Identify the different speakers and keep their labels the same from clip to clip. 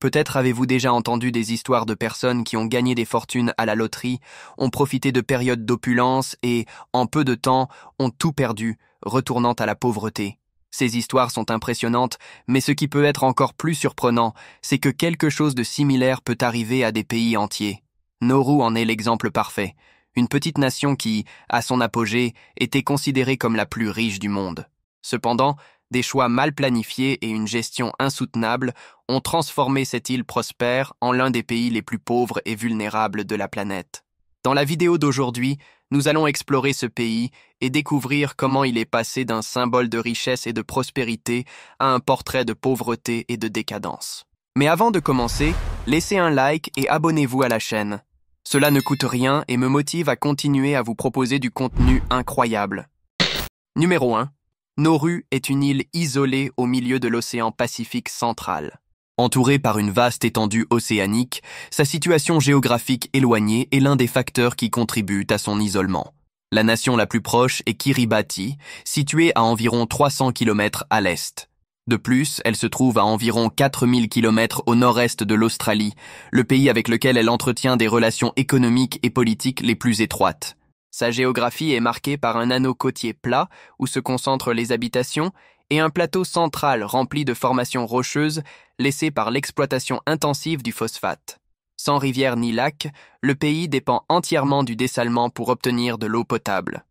Speaker 1: Peut-être avez-vous déjà entendu des histoires de personnes qui ont gagné des fortunes à la loterie, ont profité de périodes d'opulence et, en peu de temps, ont tout perdu, retournant à la pauvreté. Ces histoires sont impressionnantes, mais ce qui peut être encore plus surprenant, c'est que quelque chose de similaire peut arriver à des pays entiers. Nauru en est l'exemple parfait. Une petite nation qui, à son apogée, était considérée comme la plus riche du monde. Cependant, des choix mal planifiés et une gestion insoutenable ont transformé cette île prospère en l'un des pays les plus pauvres et vulnérables de la planète. Dans la vidéo d'aujourd'hui, nous allons explorer ce pays et découvrir comment il est passé d'un symbole de richesse et de prospérité à un portrait de pauvreté et de décadence. Mais avant de commencer, laissez un like et abonnez-vous à la chaîne. Cela ne coûte rien et me motive à continuer à vous proposer du contenu incroyable. Numéro 1. Nauru est une île isolée au milieu de l'océan Pacifique central. Entourée par une vaste étendue océanique, sa situation géographique éloignée est l'un des facteurs qui contribuent à son isolement. La nation la plus proche est Kiribati, située à environ 300 km à l'est. De plus, elle se trouve à environ 4000 km au nord-est de l'Australie, le pays avec lequel elle entretient des relations économiques et politiques les plus étroites. Sa géographie est marquée par un anneau côtier plat où se concentrent les habitations et un plateau central rempli de formations rocheuses laissées par l'exploitation intensive du phosphate. Sans rivière ni lac, le pays dépend entièrement du dessalement pour obtenir de l'eau potable.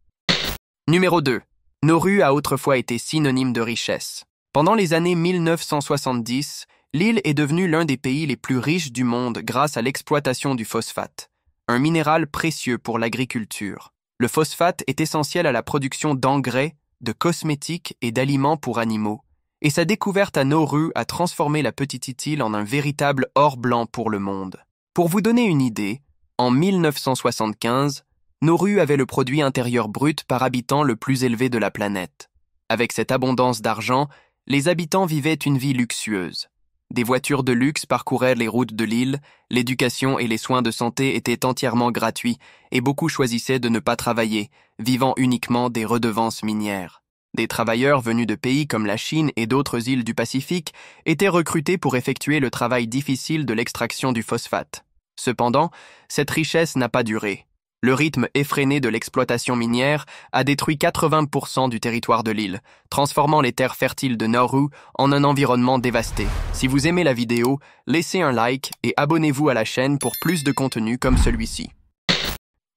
Speaker 1: Numéro 2. Nauru a autrefois été synonyme de richesse. Pendant les années 1970, l'île est devenue l'un des pays les plus riches du monde grâce à l'exploitation du phosphate, un minéral précieux pour l'agriculture. Le phosphate est essentiel à la production d'engrais, de cosmétiques et d'aliments pour animaux, et sa découverte à Nauru a transformé la petite île en un véritable or blanc pour le monde. Pour vous donner une idée, en 1975, Nauru avait le produit intérieur brut par habitant le plus élevé de la planète. Avec cette abondance d'argent, les habitants vivaient une vie luxueuse. Des voitures de luxe parcouraient les routes de l'île, l'éducation et les soins de santé étaient entièrement gratuits et beaucoup choisissaient de ne pas travailler, vivant uniquement des redevances minières. Des travailleurs venus de pays comme la Chine et d'autres îles du Pacifique étaient recrutés pour effectuer le travail difficile de l'extraction du phosphate. Cependant, cette richesse n'a pas duré. Le rythme effréné de l'exploitation minière a détruit 80% du territoire de l'île, transformant les terres fertiles de Nauru en un environnement dévasté. Si vous aimez la vidéo, laissez un like et abonnez-vous à la chaîne pour plus de contenu comme celui-ci.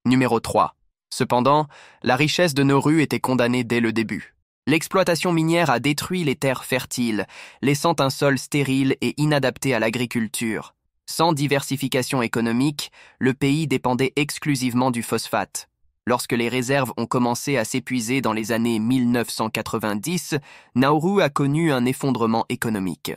Speaker 1: Numéro 3. Cependant, la richesse de Nauru était condamnée dès le début. L'exploitation minière a détruit les terres fertiles, laissant un sol stérile et inadapté à l'agriculture. Sans diversification économique, le pays dépendait exclusivement du phosphate. Lorsque les réserves ont commencé à s'épuiser dans les années 1990, Nauru a connu un effondrement économique.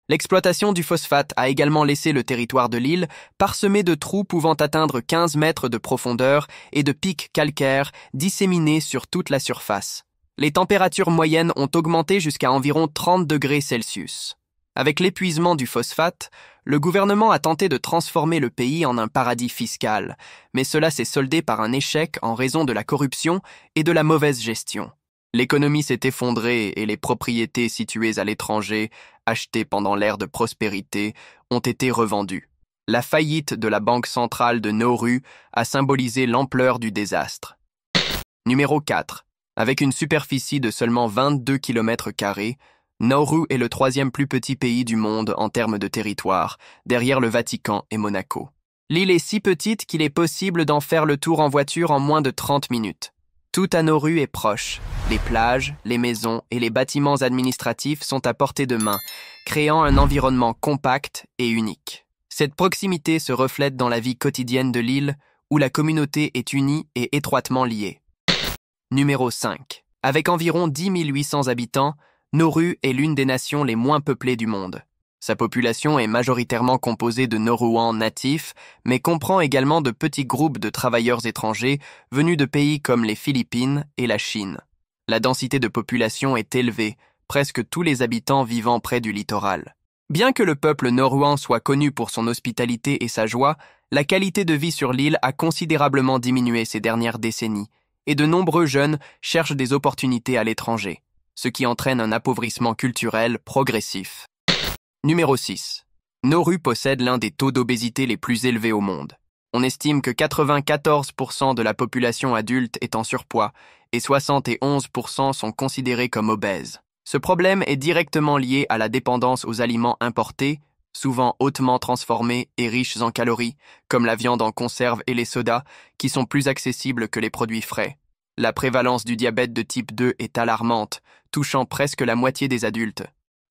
Speaker 1: L'exploitation du phosphate a également laissé le territoire de l'île parsemé de trous pouvant atteindre 15 mètres de profondeur et de pics calcaires disséminés sur toute la surface. Les températures moyennes ont augmenté jusqu'à environ 30 degrés Celsius. Avec l'épuisement du phosphate, le gouvernement a tenté de transformer le pays en un paradis fiscal, mais cela s'est soldé par un échec en raison de la corruption et de la mauvaise gestion. L'économie s'est effondrée et les propriétés situées à l'étranger, achetées pendant l'ère de prospérité, ont été revendues. La faillite de la Banque centrale de Nauru a symbolisé l'ampleur du désastre. Numéro 4. Avec une superficie de seulement 22 km², Nauru est le troisième plus petit pays du monde en termes de territoire, derrière le Vatican et Monaco. L'île est si petite qu'il est possible d'en faire le tour en voiture en moins de 30 minutes. Tout à Nauru est proche. Les plages, les maisons et les bâtiments administratifs sont à portée de main, créant un environnement compact et unique. Cette proximité se reflète dans la vie quotidienne de l'île, où la communauté est unie et étroitement liée. Numéro 5. Avec environ 10 800 habitants, Nauru est l'une des nations les moins peuplées du monde. Sa population est majoritairement composée de Nauruans natifs, mais comprend également de petits groupes de travailleurs étrangers venus de pays comme les Philippines et la Chine. La densité de population est élevée, presque tous les habitants vivant près du littoral. Bien que le peuple nauruan soit connu pour son hospitalité et sa joie, la qualité de vie sur l'île a considérablement diminué ces dernières décennies, et de nombreux jeunes cherchent des opportunités à l'étranger, ce qui entraîne un appauvrissement culturel progressif. Numéro 6. Nauru possède l'un des taux d'obésité les plus élevés au monde. On estime que 94% de la population adulte est en surpoids et 71% sont considérés comme obèses. Ce problème est directement lié à la dépendance aux aliments importés, souvent hautement transformés et riches en calories, comme la viande en conserve et les sodas, qui sont plus accessibles que les produits frais. La prévalence du diabète de type 2 est alarmante, touchant presque la moitié des adultes.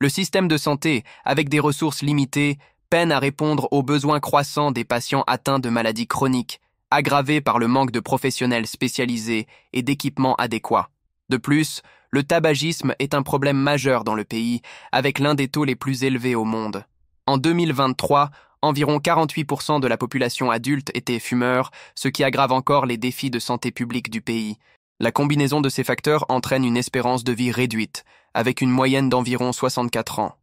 Speaker 1: Le système de santé, avec des ressources limitées, peine à répondre aux besoins croissants des patients atteints de maladies chroniques, aggravés par le manque de professionnels spécialisés et d'équipements adéquats. De plus, le tabagisme est un problème majeur dans le pays, avec l'un des taux les plus élevés au monde. En 2023, environ 48% de la population adulte était fumeur, ce qui aggrave encore les défis de santé publique du pays. La combinaison de ces facteurs entraîne une espérance de vie réduite, avec une moyenne d'environ 64 ans.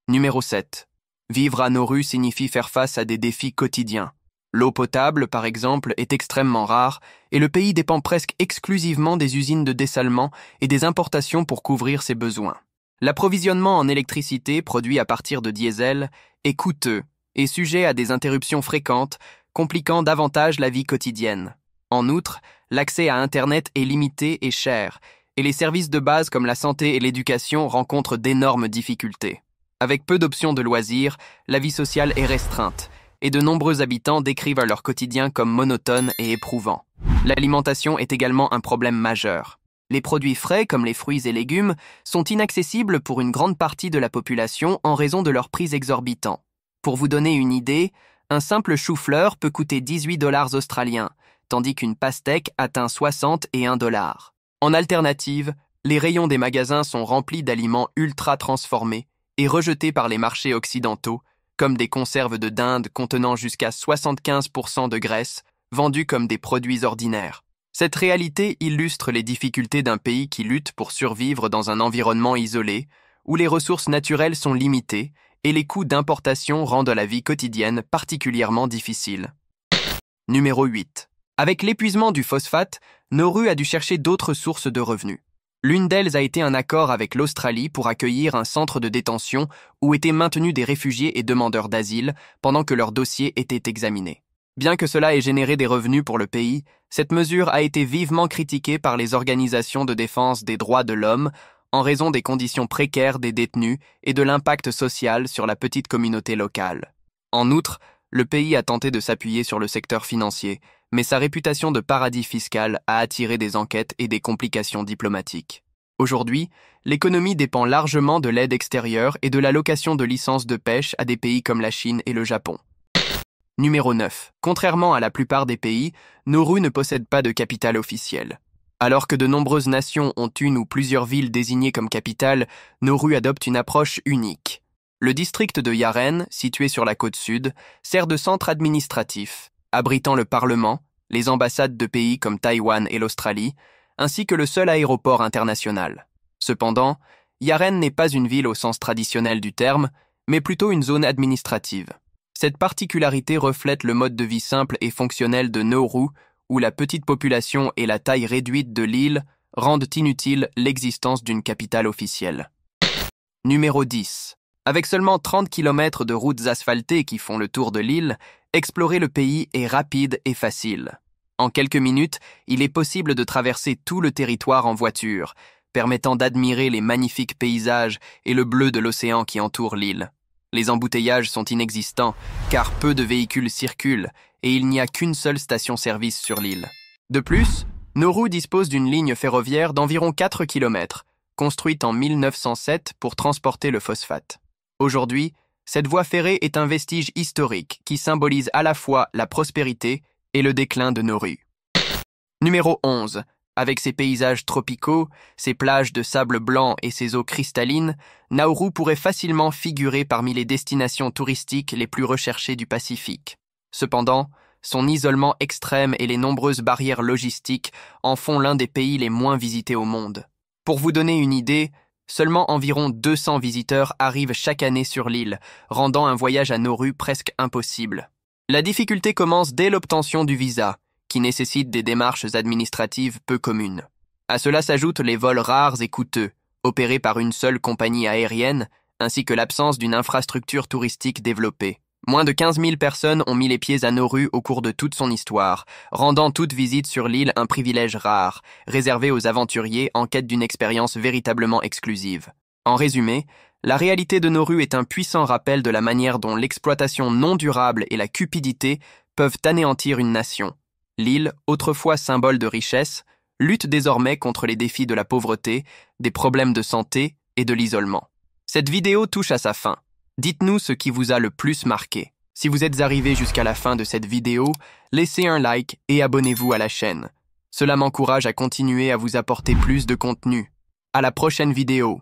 Speaker 1: Numéro 7. Vivre à Nauru signifie faire face à des défis quotidiens. L'eau potable, par exemple, est extrêmement rare et le pays dépend presque exclusivement des usines de dessalement et des importations pour couvrir ses besoins. L'approvisionnement en électricité produit à partir de diesel est coûteux et sujet à des interruptions fréquentes, compliquant davantage la vie quotidienne. En outre, l'accès à Internet est limité et cher, et les services de base comme la santé et l'éducation rencontrent d'énormes difficultés. Avec peu d'options de loisirs, la vie sociale est restreinte, et de nombreux habitants décrivent leur quotidien comme monotone et éprouvant. L'alimentation est également un problème majeur. Les produits frais, comme les fruits et légumes, sont inaccessibles pour une grande partie de la population en raison de leurs prix exorbitants. Pour vous donner une idée, un simple chou-fleur peut coûter 18 $ australiens, tandis qu'une pastèque atteint 60 et 1 $. En alternative, les rayons des magasins sont remplis d'aliments ultra transformés et rejetés par les marchés occidentaux, comme des conserves de dinde contenant jusqu'à 75% de graisse, vendues comme des produits ordinaires. Cette réalité illustre les difficultés d'un pays qui lutte pour survivre dans un environnement isolé, où les ressources naturelles sont limitées et les coûts d'importation rendent la vie quotidienne particulièrement difficile. Numéro 8. Avec l'épuisement du phosphate, Nauru a dû chercher d'autres sources de revenus. L'une d'elles a été un accord avec l'Australie pour accueillir un centre de détention où étaient maintenus des réfugiés et demandeurs d'asile pendant que leurs dossiers étaient examinés. Bien que cela ait généré des revenus pour le pays, cette mesure a été vivement critiquée par les organisations de défense des droits de l'homme en raison des conditions précaires des détenus et de l'impact social sur la petite communauté locale. En outre, le pays a tenté de s'appuyer sur le secteur financier, mais sa réputation de paradis fiscal a attiré des enquêtes et des complications diplomatiques. Aujourd'hui, l'économie dépend largement de l'aide extérieure et de l'allocation de licences de pêche à des pays comme la Chine et le Japon. Numéro 9. Contrairement à la plupart des pays, Nauru ne possède pas de capitale officielle. Alors que de nombreuses nations ont une ou plusieurs villes désignées comme capitale, Nauru adopte une approche unique. Le district de Yaren, situé sur la côte sud, sert de centre administratif, abritant le Parlement, les ambassades de pays comme Taïwan et l'Australie, ainsi que le seul aéroport international. Cependant, Yaren n'est pas une ville au sens traditionnel du terme, mais plutôt une zone administrative. Cette particularité reflète le mode de vie simple et fonctionnel de Nauru, où la petite population et la taille réduite de l'île rendent inutile l'existence d'une capitale officielle. Numéro 10. Avec seulement 30 km de routes asphaltées qui font le tour de l'île, explorer le pays est rapide et facile. En quelques minutes, il est possible de traverser tout le territoire en voiture, permettant d'admirer les magnifiques paysages et le bleu de l'océan qui entoure l'île. Les embouteillages sont inexistants, car peu de véhicules circulent et il n'y a qu'une seule station-service sur l'île. De plus, Nauru dispose d'une ligne ferroviaire d'environ 4 km, construite en 1907 pour transporter le phosphate. Aujourd'hui, cette voie ferrée est un vestige historique qui symbolise à la fois la prospérité et le déclin de Nauru. Numéro 11. Avec ses paysages tropicaux, ses plages de sable blanc et ses eaux cristallines, Nauru pourrait facilement figurer parmi les destinations touristiques les plus recherchées du Pacifique. Cependant, son isolement extrême et les nombreuses barrières logistiques en font l'un des pays les moins visités au monde. Pour vous donner une idée, seulement environ 200 visiteurs arrivent chaque année sur l'île, rendant un voyage à Nauru presque impossible. La difficulté commence dès l'obtention du visa, qui nécessite des démarches administratives peu communes. À cela s'ajoutent les vols rares et coûteux, opérés par une seule compagnie aérienne, ainsi que l'absence d'une infrastructure touristique développée. Moins de 15 000 personnes ont mis les pieds à Nauru au cours de toute son histoire, rendant toute visite sur l'île un privilège rare, réservé aux aventuriers en quête d'une expérience véritablement exclusive. En résumé, la réalité de Nauru est un puissant rappel de la manière dont l'exploitation non durable et la cupidité peuvent anéantir une nation. L'île, autrefois symbole de richesse, lutte désormais contre les défis de la pauvreté, des problèmes de santé et de l'isolement. Cette vidéo touche à sa fin. Dites-nous ce qui vous a le plus marqué. Si vous êtes arrivé jusqu'à la fin de cette vidéo, laissez un like et abonnez-vous à la chaîne. Cela m'encourage à continuer à vous apporter plus de contenu. À la prochaine vidéo.